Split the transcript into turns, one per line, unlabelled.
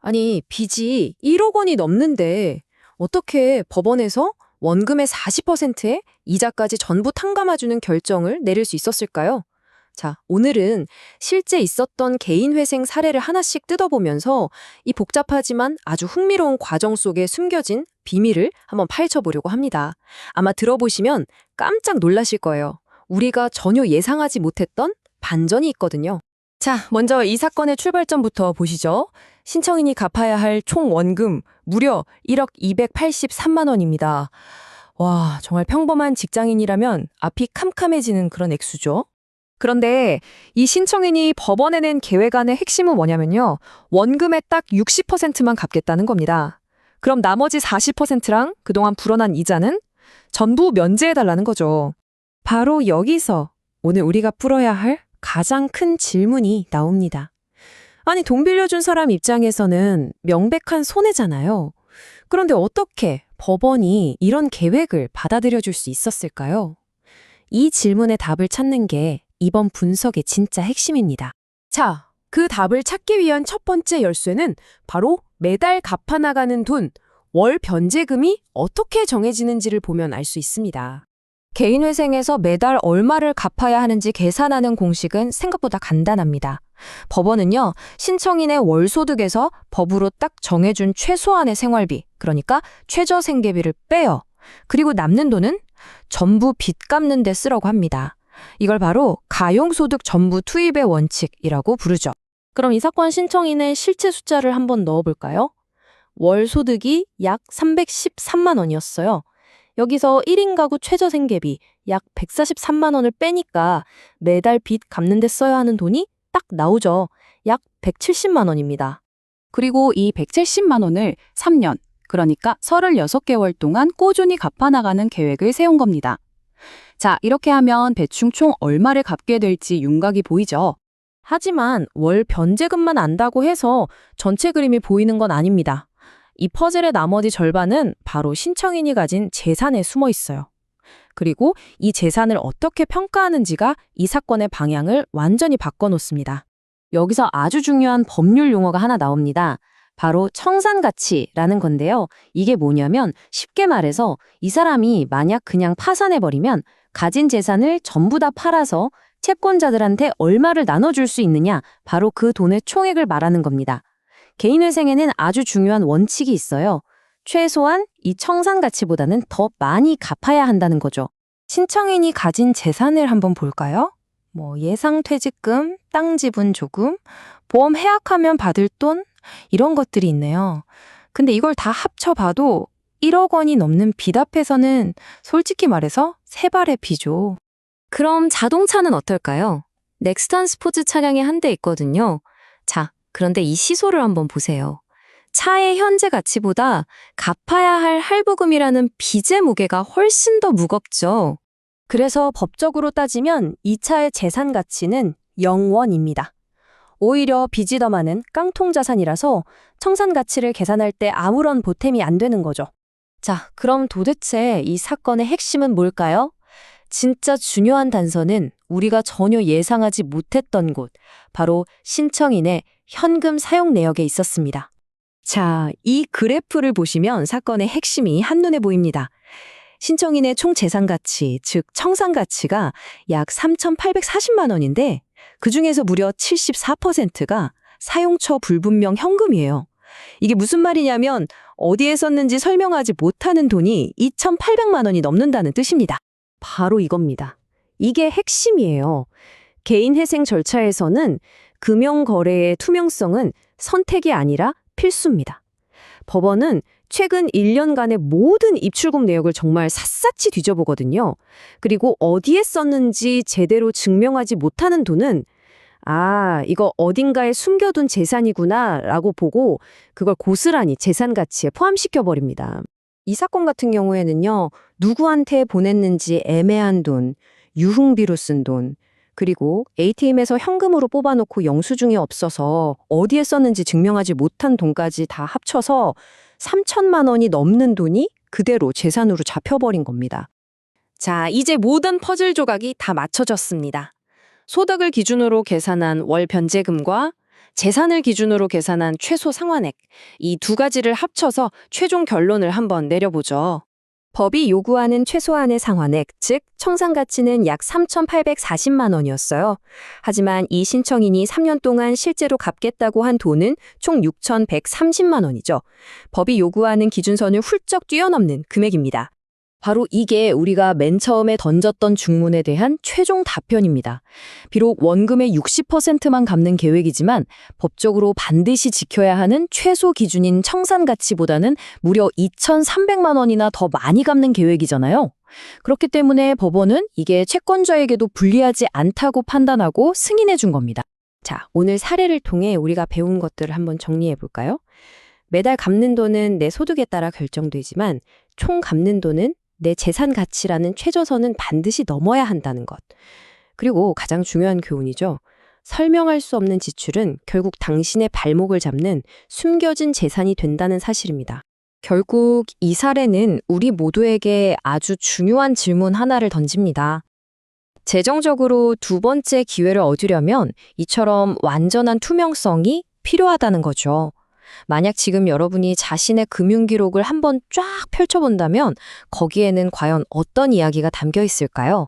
아니, 빚이 1억 원이 넘는데 어떻게 법원에서 원금의 40%에 이자까지 전부 탕감해주는 결정을 내릴 수 있었을까요? 자, 오늘은 실제 있었던 개인회생 사례를 하나씩 뜯어보면서 이 복잡하지만 아주 흥미로운 과정 속에 숨겨진 비밀을 한번 파헤쳐보려고 합니다. 아마 들어보시면 깜짝 놀라실 거예요. 우리가 전혀 예상하지 못했던 반전이 있거든요.
자, 먼저 이 사건의 출발점부터 보시죠. 신청인이 갚아야 할 총 원금 무려 1억 283만 원입니다. 와, 정말 평범한 직장인이라면 앞이 캄캄해지는 그런 액수죠.
그런데 이 신청인이 법원에 낸 계획안의 핵심은 뭐냐면요. 원금의 딱 60%만 갚겠다는 겁니다. 그럼 나머지 40%랑 그동안 불어난 이자는 전부 면제해달라는 거죠. 바로 여기서 오늘 우리가 풀어야 할 가장 큰 질문이 나옵니다. 아니, 돈 빌려준 사람 입장에서는 명백한 손해잖아요. 그런데 어떻게 법원이 이런 계획을 받아들여줄 수 있었을까요? 이 질문의 답을 찾는 게 이번 분석의 진짜 핵심입니다. 자, 그 답을 찾기 위한 첫 번째 열쇠는 바로 매달 갚아나가는 돈, 월 변제금이 어떻게 정해지는지를 보면 알 수 있습니다. 개인회생에서 매달 얼마를 갚아야 하는지 계산하는 공식은 생각보다 간단합니다. 법원은요, 신청인의 월소득에서 법으로 딱 정해준 최소한의 생활비, 그러니까 최저생계비를 빼요. 그리고 남는 돈은 전부 빚 갚는 데 쓰라고 합니다. 이걸 바로 가용소득 전부 투입의 원칙이라고 부르죠. 그럼 이 사건 신청인의 실제 숫자를 한번 넣어볼까요? 월 소득이 약 313만 원이었어요. 여기서 1인 가구 최저생계비 약 143만 원을 빼니까 매달 빚 갚는 데 써야 하는 돈이 딱 나오죠. 약 170만 원입니다.
그리고 이 170만 원을 3년, 그러니까 36개월 동안 꾸준히 갚아나가는 계획을 세운 겁니다. 자, 이렇게 하면 대충 총 얼마를 갚게 될지 윤곽이 보이죠?
하지만 월 변제금만 안다고 해서 전체 그림이 보이는 건 아닙니다. 이 퍼즐의 나머지 절반은 바로 신청인이 가진 재산에 숨어 있어요. 그리고 이 재산을 어떻게 평가하는지가 이 사건의 방향을 완전히 바꿔놓습니다.
여기서 아주 중요한 법률 용어가 하나 나옵니다. 바로 청산가치라는 건데요. 이게 뭐냐면 쉽게 말해서 이 사람이 만약 그냥 파산해버리면 가진 재산을 전부 다 팔아서 채권자들한테 얼마를 나눠줄 수 있느냐, 바로 그 돈의 총액을 말하는 겁니다. 개인회생에는 아주 중요한 원칙이 있어요. 최소한 이 청산가치보다는 더 많이 갚아야 한다는 거죠. 신청인이 가진 재산을 한번 볼까요? 예상퇴직금, 땅 지분 조금, 보험 해약하면 받을 돈, 이런 것들이 있네요. 근데 이걸 다 합쳐봐도 1억 원이 넘는 빚 앞에서는 솔직히 말해서 세 발의 비죠. 그럼 자동차는 어떨까요? 넥스턴 스포츠 차량이 한 대 있거든요. 자, 그런데 이 시소를 한번 보세요. 차의 현재 가치보다 갚아야 할 할부금이라는 빚의 무게가 훨씬 더 무겁죠.
그래서 법적으로 따지면 이 차의 재산 가치는 0원입니다. 오히려 빚이 더 많은 깡통 자산이라서 청산 가치를 계산할 때 아무런 보탬이 안 되는 거죠. 자, 그럼 도대체 이 사건의 핵심은 뭘까요? 진짜 중요한 단서는 우리가 전혀 예상하지 못했던 곳, 바로 신청인의 현금 사용 내역에 있었습니다. 자, 이 그래프를 보시면 사건의 핵심이 한눈에 보입니다. 신청인의 총 재산 가치, 즉 청산 가치가 약 3,840만 원인데 그중에서 무려 74%가 사용처 불분명 현금이에요. 이게 무슨 말이냐면 어디에 썼는지 설명하지 못하는 돈이 2,800만 원이 넘는다는 뜻입니다. 바로 이겁니다. 이게 핵심이에요. 개인회생 절차에서는 금융거래의 투명성은 선택이 아니라 필수입니다. 법원은 최근 1년간의 모든 입출금 내역을 정말 샅샅이 뒤져보거든요. 그리고 어디에 썼는지 제대로 증명하지 못하는 돈은 이거 어딘가에 숨겨둔 재산이구나 라고 보고 그걸 고스란히 재산 가치에 포함시켜버립니다. 이 사건 같은 경우에는요, 누구한테 보냈는지 애매한 돈, 유흥비로 쓴 돈, 그리고 ATM에서 현금으로 뽑아놓고 영수증이 없어서 어디에 썼는지 증명하지 못한 돈까지 다 합쳐서 3천만 원이 넘는 돈이 그대로 재산으로 잡혀버린 겁니다. 자, 이제 모든 퍼즐 조각이 다 맞춰졌습니다. 소득을 기준으로 계산한 월 변제금과
재산을 기준으로 계산한 최소 상환액, 이 두 가지를 합쳐서 최종 결론을 한번 내려보죠.
법이 요구하는 최소한의 상환액, 즉 청산 가치는 약 3,840만 원이었어요. 하지만 이 신청인이 3년 동안 실제로 갚겠다고 한 돈은 총 6,130만 원이죠. 법이 요구하는 기준선을 훌쩍 뛰어넘는 금액입니다.
바로 이게 우리가 맨 처음에 던졌던 중문에 대한 최종 답변입니다. 비록 원금의 60%만 갚는 계획이지만 법적으로 반드시 지켜야 하는 최소 기준인 청산 가치보다는 무려 2,300만 원이나 더 많이 갚는 계획이잖아요. 그렇기 때문에 법원은 이게 채권자에게도 불리하지 않다고 판단하고 승인해 준 겁니다.
자, 오늘 사례를 통해 우리가 배운 것들을 한번 정리해 볼까요? 매달 갚는 돈은 내 소득에 따라 결정되지만 총 갚는 돈은 내 재산 가치라는 최저선은 반드시 넘어야 한다는 것. 그리고 가장 중요한 교훈이죠. 설명할 수 없는 지출은 결국 당신의 발목을 잡는 숨겨진 재산이 된다는 사실입니다.
결국 이 사례는 우리 모두에게 아주 중요한 질문 하나를 던집니다. 재정적으로 두 번째 기회를 얻으려면 이처럼 완전한 투명성이 필요하다는 거죠. 만약 지금 여러분이 자신의 금융 기록을 한번 쫙 펼쳐본다면 거기에는 과연 어떤 이야기가 담겨 있을까요?